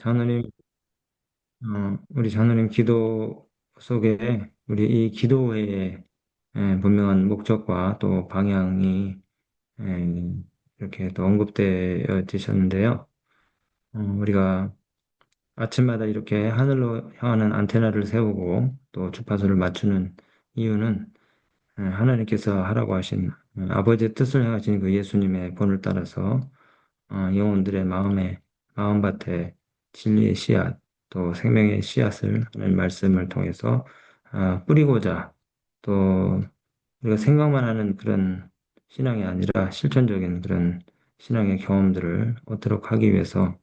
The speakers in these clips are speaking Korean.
장로님, 우리 장로님 기도 속에 우리 이 기도회의 분명한 목적과 또 방향이 에, 이렇게 또 언급되어 지셨는데요. 우리가 아침마다 이렇게 하늘로 향하는 안테나를 세우고 또 주파수를 맞추는 이유는 하나님께서 하라고 하신 아버지의 뜻을 행하신 그 예수님의 본을 따라서 영혼들의 마음밭에 진리의 씨앗, 또 생명의 씨앗을 하는 말씀을 통해서 뿌리고자 또 우리가 생각만 하는 그런 신앙이 아니라 실천적인 그런 신앙의 경험들을 얻도록 하기 위해서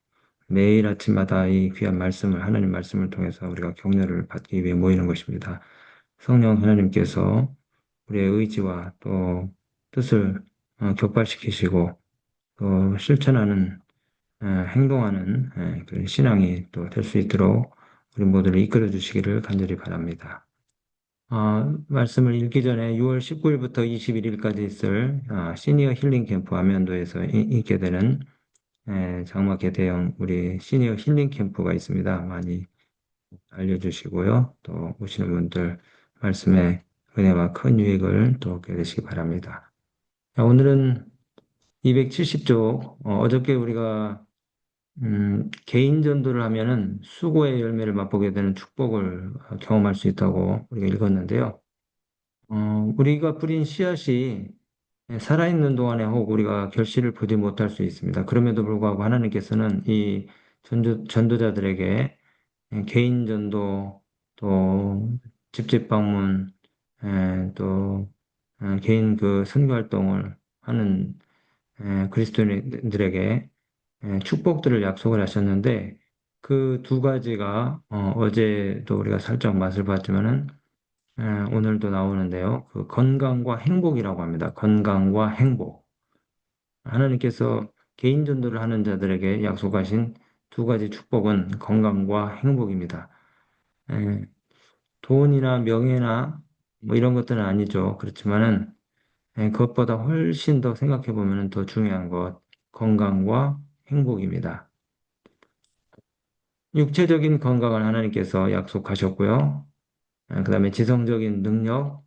매일 아침마다 이 귀한 말씀을, 하나님 말씀을 통해서 우리가 격려를 받기 위해 모이는 것입니다. 성령 하나님께서 우리의 의지와 또 뜻을 격발시키시고 또 실천하는 행동하는 그런 신앙이 또 될 수 있도록 우리 모두를 이끌어 주시기를 간절히 바랍니다. 말씀을 읽기 전에 6월 19일부터 21일까지 있을 시니어 힐링 캠프 안면도에서 있게 되는 장마 개대형 우리 시니어 힐링 캠프가 있습니다. 많이 알려주시고요. 또 오시는 분들 말씀에 은혜와 큰 유익을 또 얻게 되시기 바랍니다. 오늘은 270쪽, 어저께 우리가 개인 전도를 하면은 수고의 열매를 맛보게 되는 축복을 경험할 수 있다고 우리가 읽었는데요. 우리가 뿌린 씨앗이 살아있는 동안에 혹 우리가 결실을 보지 못할 수 있습니다. 그럼에도 불구하고 하나님께서는 이 전도자들에게 개인 전도, 또 집집 방문, 또 개인 그 선교 활동을 하는 그리스도인들에게 축복들을 약속을 하셨는데 그 두 가지가 어제도 우리가 살짝 맛을 봤지만은 오늘도 나오는데요. 그 건강과 행복이라고 합니다. 건강과 행복. 하나님께서 개인 전도를 하는 자들에게 약속하신 두 가지 축복은 건강과 행복입니다. 에, 돈이나 명예나 뭐 이런 것들은 아니죠. 그렇지만은 그것보다 훨씬 더 생각해 보면 더 중요한 것 건강과 행복입니다. 육체적인 건강을 하나님께서 약속하셨고요. 그다음에 지성적인 능력,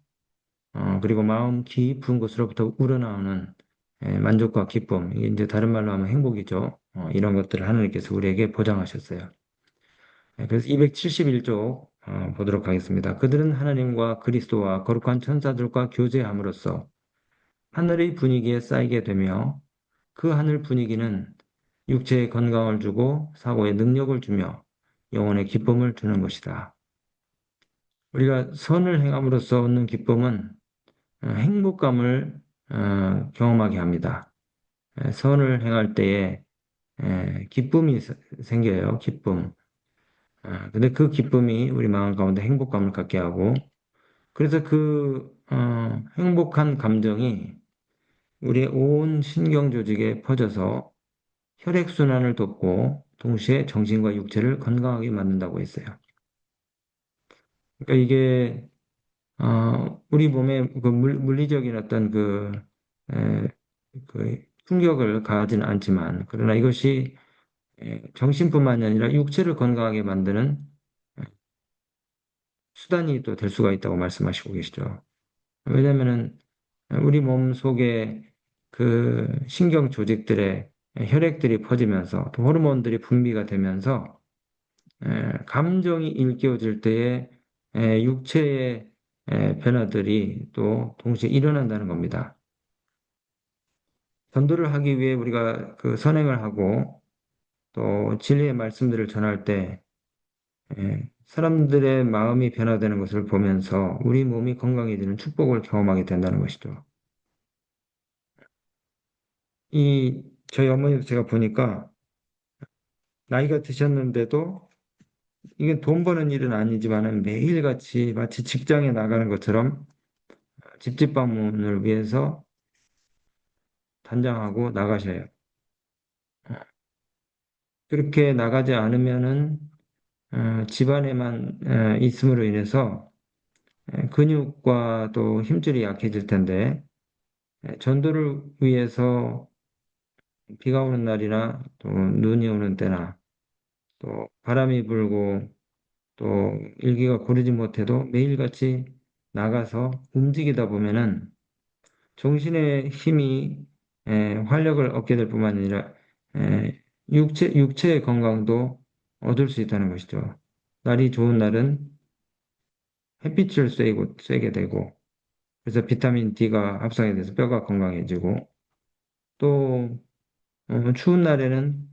그리고 마음 깊은 곳으로부터 우러나오는 만족과 기쁨, 이게 이제 다른 말로 하면 행복이죠. 이런 것들을 하나님께서 우리에게 보장하셨어요. 그래서 271쪽 보도록 하겠습니다. 그들은 하나님과 그리스도와 거룩한 천사들과 교제함으로써 하늘의 분위기에 쌓이게 되며 그 하늘 분위기는 육체에 건강을 주고 사고에 능력을 주며 영혼의 기쁨을 주는 것이다. 우리가 선을 행함으로써 얻는 기쁨은 행복감을 경험하게 합니다. 선을 행할 때에 기쁨이 생겨요. 기쁨. 근데 그 기쁨이 우리 마음 가운데 행복감을 갖게 하고 그래서 그 행복한 감정이 우리의 온 신경 조직에 퍼져서 혈액순환을 돕고 동시에 정신과 육체를 건강하게 만든다고 했어요. 그러니까 이게 우리 몸에 그 물리적인 어떤 에, 그 충격을 가하지는 않지만 그러나 이것이 정신뿐만이 아니라 육체를 건강하게 만드는 수단이 또 될 수가 있다고 말씀하시고 계시죠. 왜냐면은 우리 몸 속에 그 신경 조직들의 혈액들이 퍼지면서 또 호르몬들이 분비가 되면서 감정이 일깨워질 때에 육체의 변화들이 또 동시에 일어난다는 겁니다. 전도를 하기 위해 우리가 그 선행을 하고 또 진리의 말씀들을 전할 때 사람들의 마음이 변화되는 것을 보면서 우리 몸이 건강해지는 축복을 경험하게 된다는 것이죠. 저희 어머니도 제가 보니까 나이가 드셨는데도 이게 돈 버는 일은 아니지만은 매일같이 마치 직장에 나가는 것처럼 집집 방문을 위해서 단장하고 나가셔요. 그렇게 나가지 않으면은 집안에만 있음으로 인해서 근육과 또 힘줄이 약해질 텐데 전도를 위해서 비가 오는 날이나 또 눈이 오는 때나 또 바람이 불고 또 일기가 고르지 못해도 매일같이 나가서 움직이다 보면은 정신의 힘이 활력을 얻게 될 뿐만 아니라 육체의 건강도 얻을 수 있다는 것이죠. 날이 좋은 날은 햇빛을 쐬게 되고 그래서 비타민 D가 합성이 돼서 뼈가 건강해지고 또 추운 날에는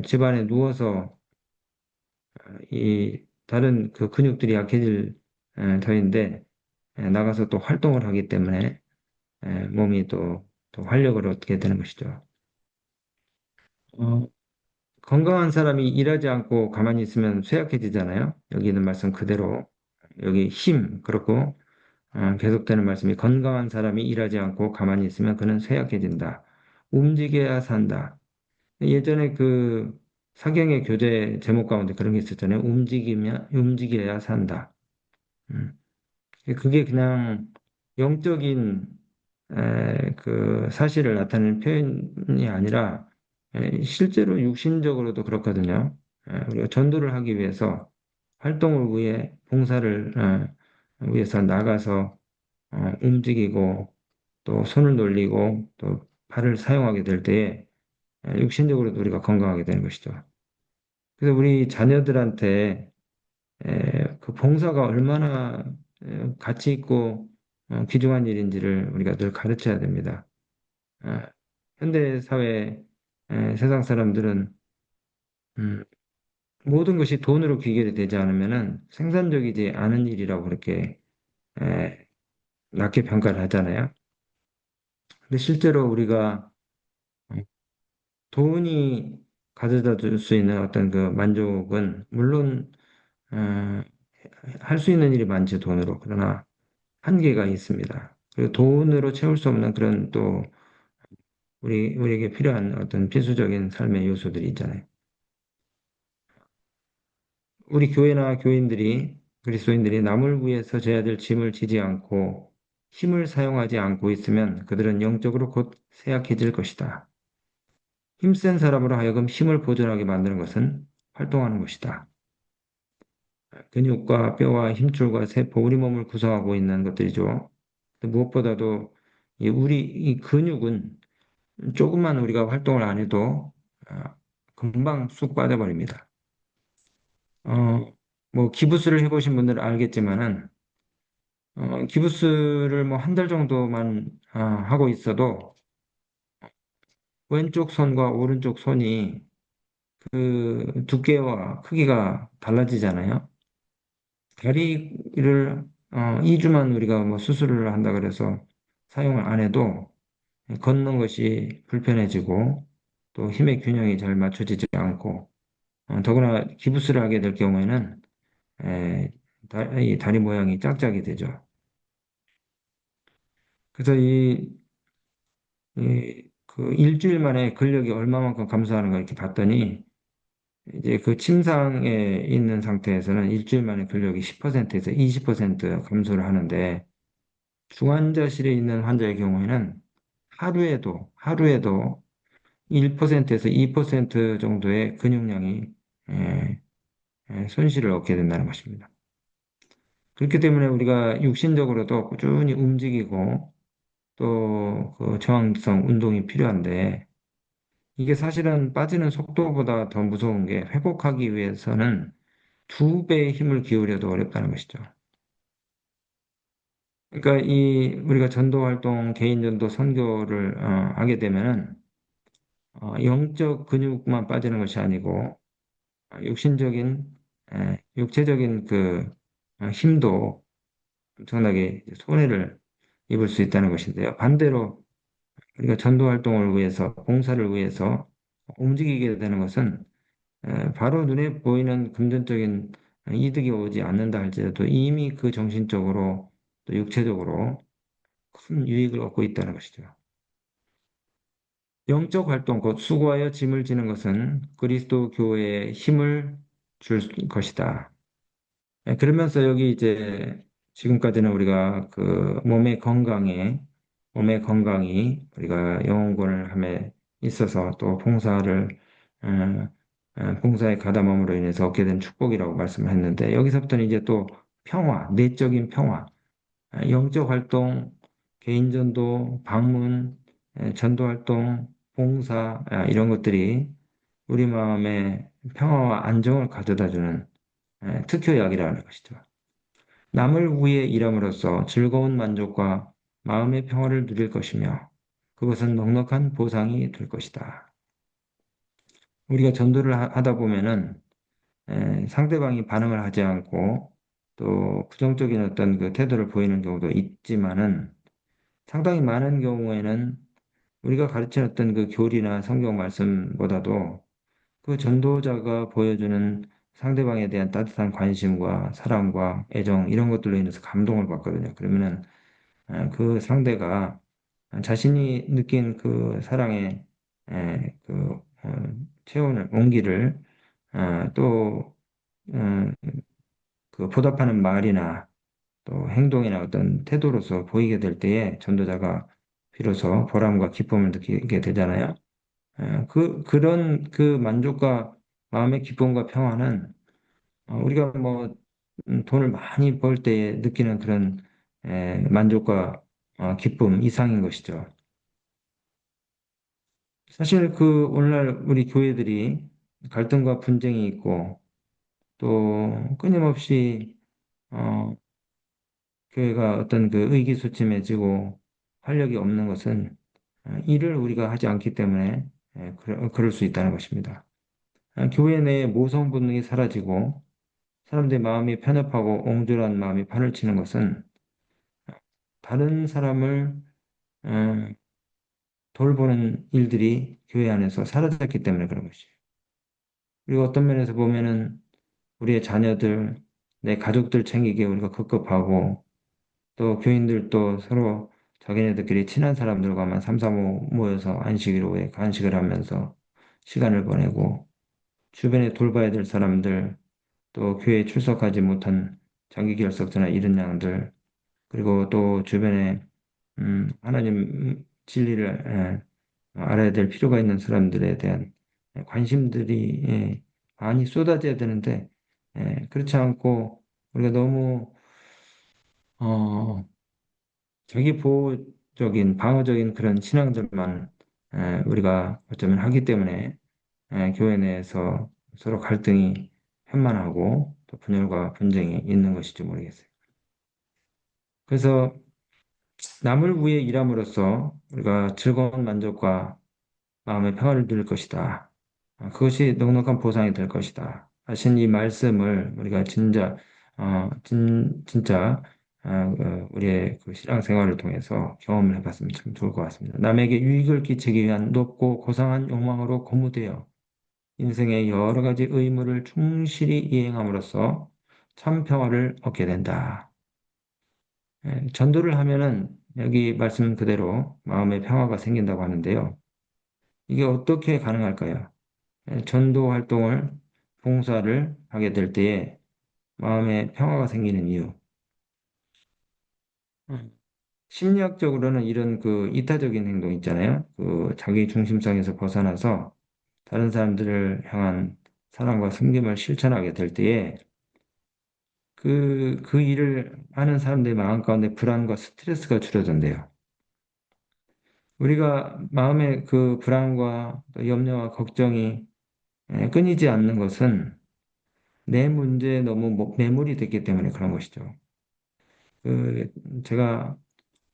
집안에 누워서 이 다른 그 근육들이 약해질 터인데 나가서 또 활동을 하기 때문에 몸이 또 활력을 얻게 되는 것이죠. 어, 건강한 사람이 일하지 않고 가만히 있으면 쇠약해지잖아요. 여기 있는 말씀 그대로 여기 힘 그렇고 계속되는 말씀이 건강한 사람이 일하지 않고 가만히 있으면 그는 쇠약해진다. 움직여야 산다. 예전에 그 사경의 교재 제목 가운데 그런 게 있었잖아요. 움직여야 산다. 음. 그게 그냥 영적인 그 사실을 나타내는 표현이 아니라 실제로 육신적으로도 그렇거든요. 우리가 전도를 하기 위해서 활동을 위해 봉사를 위해서 나가서 움직이고 또 손을 놀리고 또 발을 사용하게 될 때에 육신적으로도 우리가 건강하게 되는 것이죠. 그래서 우리 자녀들한테 그 봉사가 얼마나 가치 있고 귀중한 일인지를 우리가 늘 가르쳐야 됩니다. 어, 현대 사회 세상 사람들은 음, 모든 것이 돈으로 귀결이 되지 않으면은 생산적이지 않은 일이라고 그렇게 에, 낮게 평가를 하잖아요. 근데 실제로 우리가 어, 돈이 가져다 줄 수 있는 어떤 그 만족은 물론 할 수 있는 일이 많지 돈으로 그러나 한계가 있습니다. 그리고 돈으로 채울 수 없는 그런 또 우리에게 필요한 어떤 필수적인 삶의 요소들이 있잖아요. 우리 교회나 교인들이 그리스도인들이 남을 위해서 져야 될 짐을 지지 않고 힘을 사용하지 않고 있으면 그들은 영적으로 곧 쇠약해질 것이다. 힘센 사람으로 하여금 힘을 보존하게 만드는 것은 활동하는 것이다. 근육과 뼈와 힘줄과 세포, 우리 몸을 구성하고 있는 것들이죠. 무엇보다도 이 근육은 조금만 우리가 활동을 안 해도 아, 금방 쑥 빠져버립니다. 뭐 기부스를 해보신 분들은 알겠지만은 기부스를 뭐 한 달 정도만 하고 있어도 왼쪽 손과 오른쪽 손이 그 두께와 크기가 달라지잖아요. 다리를 2주만 우리가 뭐 수술을 한다 그래서 사용을 안 해도 걷는 것이 불편해지고 또 힘의 균형이 잘 맞춰지지 않고 더구나 기부스를 하게 될 경우에는 에, 이 다리 모양이 짝짝이 되죠. 그래서 그 일주일 만에 근력이 얼마만큼 감소하는가 이렇게 봤더니 이제 그 침상에 있는 상태에서는 일주일 만에 근력이 10%에서 20% 감소를 하는데 중환자실에 있는 환자의 경우에는 하루에도 1%에서 2% 정도의 근육량이 에, 손실을 얻게 된다는 것입니다. 그렇기 때문에 우리가 육신적으로도 꾸준히 움직이고 또 그 저항성 운동이 필요한데 이게 사실은 빠지는 속도보다 더 무서운 게 회복하기 위해서는 두 배의 힘을 기울여도 어렵다는 것이죠. 그러니까 이 우리가 전도 활동, 개인 전도, 선교를 하게 되면은 영적 근육만 빠지는 것이 아니고 육신적인 육체적인 그 힘도 엄청나게 손해를 입을 수 있다는 것인데요. 반대로 우리가 전도 활동을 위해서, 봉사를 위해서 움직이게 되는 것은 바로 눈에 보이는 금전적인 이득이 오지 않는다 할지라도 이미 그 정신적으로 또 육체적으로 큰 유익을 얻고 있다는 것이죠. 영적 활동, 곧 수고하여 짐을 지는 것은 그리스도 교회에 힘을 줄 것이다. 그러면서 여기 이제 지금까지는 우리가 그 몸의 건강이 우리가 영혼권을 함에 있어서 또 봉사를 어, 봉사에 가담함으로 인해서 얻게 된 축복이라고 말씀을 했는데 여기서부터는 이제 또 평화, 내적인 평화, 영적 활동, 개인 전도, 방문, 전도 활동, 봉사 이런 것들이 우리 마음에 평화와 안정을 가져다주는 특효약이라는 것이죠. 남을 위해 일함으로써 즐거운 만족과 마음의 평화를 누릴 것이며 그것은 넉넉한 보상이 될 것이다. 우리가 전도를 하다 보면은 상대방이 반응을 하지 않고 또 부정적인 어떤 그 태도를 보이는 경우도 있지만은 상당히 많은 경우에는 우리가 가르친 어떤 그 교리나 성경 말씀보다도 그 전도자가 보여주는 상대방에 대한 따뜻한 관심과 사랑과 애정 이런 것들로 인해서 감동을 받거든요. 그러면은 그 상대가 자신이 느낀 그 사랑의 그 체온을 온기를 또 그 보답하는 말이나 또 행동이나 어떤 태도로서 보이게 될 때에 전도자가 비로소 보람과 기쁨을 느끼게 되잖아요. 그런 그 만족과 마음의 기쁨과 평화는 우리가 뭐 돈을 많이 벌 때에 느끼는 그런 만족과 기쁨 이상인 것이죠. 사실 그 오늘날 우리 교회들이 갈등과 분쟁이 있고 또 끊임없이 어, 교회가 어떤 그 의기소침해지고 활력이 없는 것은 일을 우리가 하지 않기 때문에 그럴 수 있다는 것입니다. 교회 내에 모성 본능이 사라지고 사람들의 마음이 편협하고 옹졸한 마음이 판을 치는 것은 다른 사람을 어, 돌보는 일들이 교회 안에서 사라졌기 때문에 그런 것이에요. 그리고 어떤 면에서 보면은 우리의 자녀들, 내 가족들 챙기기에 우리가 급급하고 또 교인들도 서로 자기네들끼리 친한 사람들과만 삼삼오오 모여서 안식일로에 간식을 하면서 시간을 보내고 주변에 돌봐야 될 사람들 또 교회에 출석하지 못한 장기결석자나 이른 양들 그리고 또 주변에 하나님 진리를 알아야 될 필요가 있는 사람들에 대한 관심들이 많이 쏟아져야 되는데 그렇지 않고 우리가 너무 어, 자기 보호적인 방어적인 그런 신앙들만 우리가 어쩌면 하기 때문에 교회 내에서 서로 갈등이 현만하고 또 분열과 분쟁이 있는 것일지 모르겠어요. 그래서 남을 위해 일함으로써 우리가 즐거운 만족과 마음의 평화를 누릴 것이다. 그것이 넉넉한 보상이 될 것이다. 하신 이 말씀을 우리가 진짜 우리의 그 신앙생활을 통해서 경험을 해봤으면 참 좋을 것 같습니다. 남에게 유익을 끼치기 위한 높고 고상한 욕망으로 고무되어 인생의 여러 가지 의무를 충실히 이행함으로써 참 평화를 얻게 된다. 전도를 하면은 여기 말씀 그대로 마음의 평화가 생긴다고 하는데요. 이게 어떻게 가능할까요? 전도 활동을, 봉사를 하게 될 때에 마음에 평화가 생기는 이유. 음. 심리학적으로는 이런 그 이타적인 행동 있잖아요. 그 자기 중심성에서 벗어나서 다른 사람들을 향한 사랑과 섬김을 실천하게 될 때에 그 일을 하는 사람들의 마음 가운데 불안과 스트레스가 줄어든대요. 우리가 마음의 그 불안과 또 염려와 걱정이 끊이지 않는 것은 내 문제에 너무 매몰이 됐기 때문에 그런 것이죠. 그 제가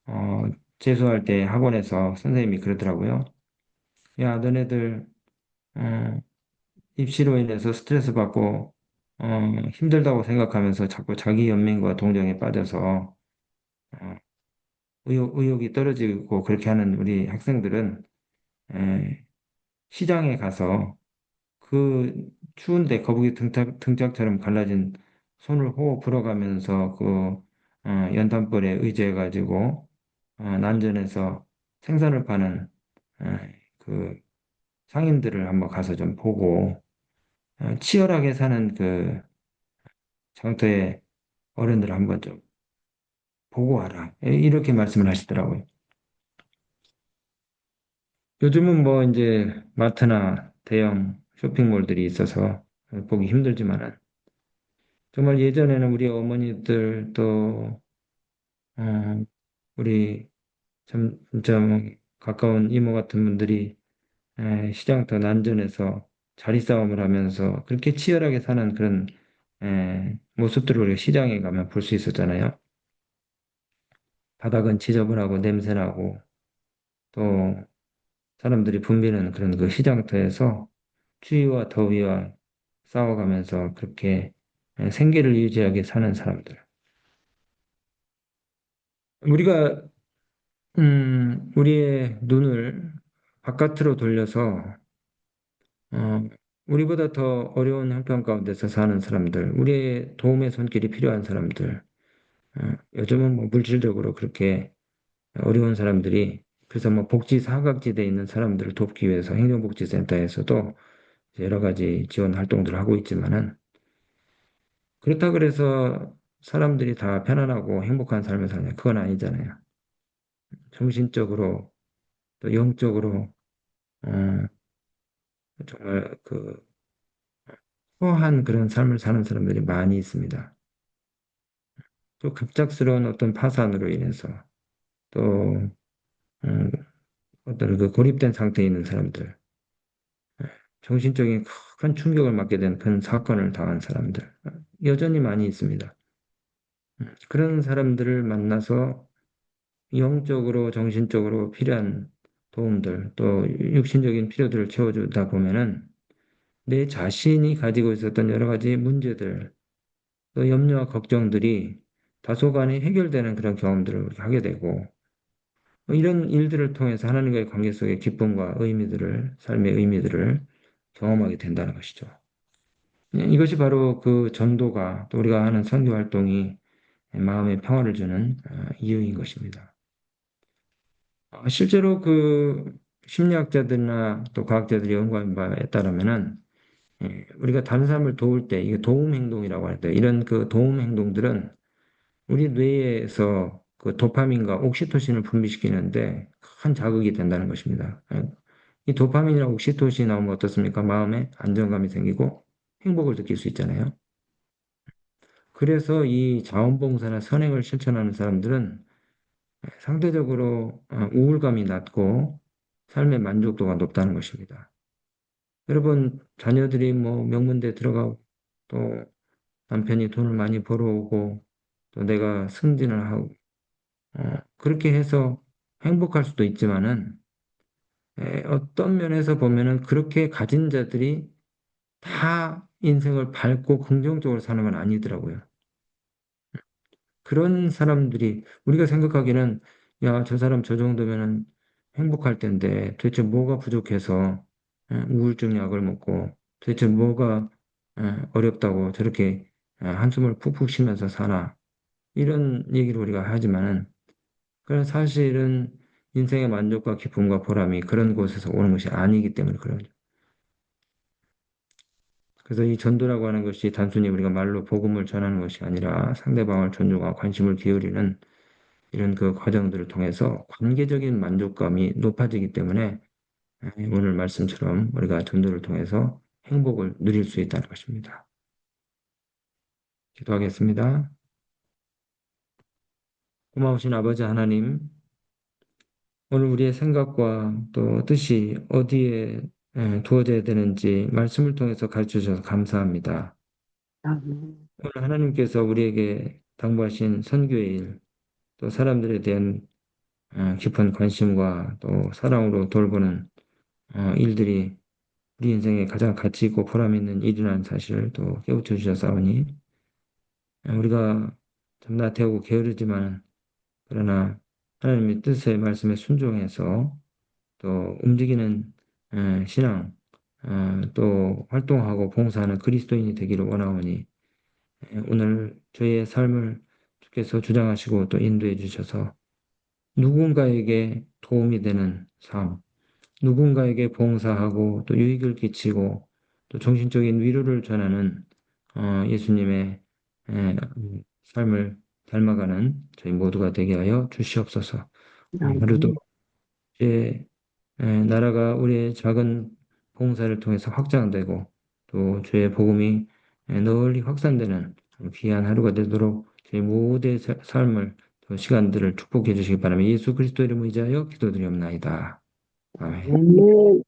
어, 재수할 때 학원에서 선생님이 그러더라고요. 야, 너네들 어, 입시로 인해서 스트레스 받고 힘들다고 생각하면서 자꾸 자기 연민과 동정에 빠져서 어, 의욕이 떨어지고 그렇게 하는 우리 학생들은 에, 시장에 가서 그 추운데 거북이 등짝처럼 갈라진 손을 호흡 불어가면서 그 연탄불에 의지해가지고 난전에서 생선을 파는 그 상인들을 한번 가서 좀 보고 치열하게 사는 그 장터의 어른들을 한번 좀 보고 와라. 이렇게 말씀을 하시더라고요. 요즘은 뭐 이제 마트나 대형 쇼핑몰들이 있어서 보기 힘들지만은 정말 예전에는 우리 어머니들 또 어, 우리 참 진짜 뭐 가까운 이모 같은 분들이 시장터 난전에서 자리 싸움을 하면서 그렇게 치열하게 사는 그런 모습들을 우리가 시장에 가면 볼 수 있었잖아요. 바닥은 지저분하고 냄새나고 또 사람들이 붐비는 그런 그 시장터에서 추위와 더위와 싸워가면서 그렇게 생계를 유지하게 사는 사람들. 우리가 우리의 눈을 바깥으로 돌려서 어, 우리보다 더 어려운 형편 가운데서 사는 사람들, 우리의 도움의 손길이 필요한 사람들, 요즘은 뭐 물질적으로 그렇게 어려운 사람들이 그래서 뭐 복지 사각지대에 있는 사람들을 돕기 위해서 행정복지센터에서도 여러 가지 지원 활동들을 하고 있지만은 그렇다 그래서 사람들이 다 편안하고 행복한 삶을 사냐? 그건 아니잖아요. 정신적으로 또 영적으로 어, 정말 그 허한 그런 삶을 사는 사람들이 많이 있습니다. 또 갑작스러운 어떤 파산으로 인해서 또 음, 어떤 그 고립된 상태에 있는 사람들, 정신적인 큰 충격을 맞게 된 그런 사건을 당한 사람들 여전히 많이 있습니다. 그런 사람들을 만나서 영적으로 정신적으로 필요한 도움들 또 육신적인 필요들을 채워주다 보면은 내 자신이 가지고 있었던 여러 가지 문제들 또 염려와 걱정들이 다소간에 해결되는 그런 경험들을 우리가 하게 되고 이런 일들을 통해서 하나님과의 관계 속의 기쁨과 의미들을 삶의 의미들을 경험하게 된다는 것이죠. 이것이 바로 그 전도가 또 우리가 하는 선교 활동이 마음의 평화를 주는 이유인 것입니다. 실제로 그 심리학자들이나 또 과학자들이 연구한 바에 따르면은 우리가 다른 사람을 도울 때 이게 도움 행동이라고 하는데 이런 그 도움 행동들은 우리 뇌에서 그 도파민과 옥시토신을 분비시키는데 큰 자극이 된다는 것입니다. 이 도파민이나 옥시토신이 나오면 어떻습니까? 마음에 안정감이 생기고 행복을 느낄 수 있잖아요. 그래서 이 자원봉사나 선행을 실천하는 사람들은 상대적으로 우울감이 낮고 삶의 만족도가 높다는 것입니다. 여러분, 자녀들이 뭐 명문대 들어가고 또 남편이 돈을 많이 벌어오고 또 내가 승진을 하고 그렇게 해서 행복할 수도 있지만은 어떤 면에서 보면은 그렇게 가진 자들이 다 인생을 밝고 긍정적으로 사는 건 아니더라고요. 그런 사람들이 우리가 생각하기는 야, 저 사람 저 정도면은 행복할 텐데 도대체 뭐가 부족해서 우울증 약을 먹고 도대체 뭐가 어렵다고 저렇게 한숨을 푹푹 쉬면서 사나 이런 얘기를 우리가 하지만은 그런 사실은 인생의 만족과 기쁨과 보람이 그런 곳에서 오는 것이 아니기 때문에 그런 거죠. 그래서 이 전도라고 하는 것이 단순히 우리가 말로 복음을 전하는 것이 아니라 상대방을 존중하고 관심을 기울이는 이런 그 과정들을 통해서 관계적인 만족감이 높아지기 때문에 오늘 말씀처럼 우리가 전도를 통해서 행복을 누릴 수 있다는 것입니다. 기도하겠습니다. 고마우신 아버지 하나님, 오늘 우리의 생각과 또 뜻이 어디에 두어져야 되는지 말씀을 통해서 가르쳐 주셔서 감사합니다. 아멘. 오늘 하나님께서 우리에게 당부하신 선교의 일, 또 사람들에 대한 깊은 관심과 또 사랑으로 돌보는 일들이 우리 인생에 가장 가치 있고 보람 있는 일이라는 사실을 또 깨우쳐 주셨사오니 우리가 참 나태하고 게으르지만 그러나 하나님의 뜻의 말씀에 순종해서 또 움직이는 신앙 또 활동하고 봉사하는 그리스도인이 되기를 원하오니 오늘 저희의 삶을 주께서 주장하시고 또 인도해 주셔서 누군가에게 도움이 되는 삶, 누군가에게 봉사하고 또 유익을 끼치고 또 정신적인 위로를 전하는 예수님의 삶을 닮아가는 저희 모두가 되게 하여 주시옵소서. 오늘 하루도 아멘. 이제 나라가 우리의 작은 봉사를 통해서 확장되고 또 주의 복음이 널리 확산되는 귀한 하루가 되도록 저희 모두의 삶을 또 시간들을 축복해 주시기 바라며 예수 그리스도 이름으로 의지하여 기도드리옵나이다. 아멘. 아멘.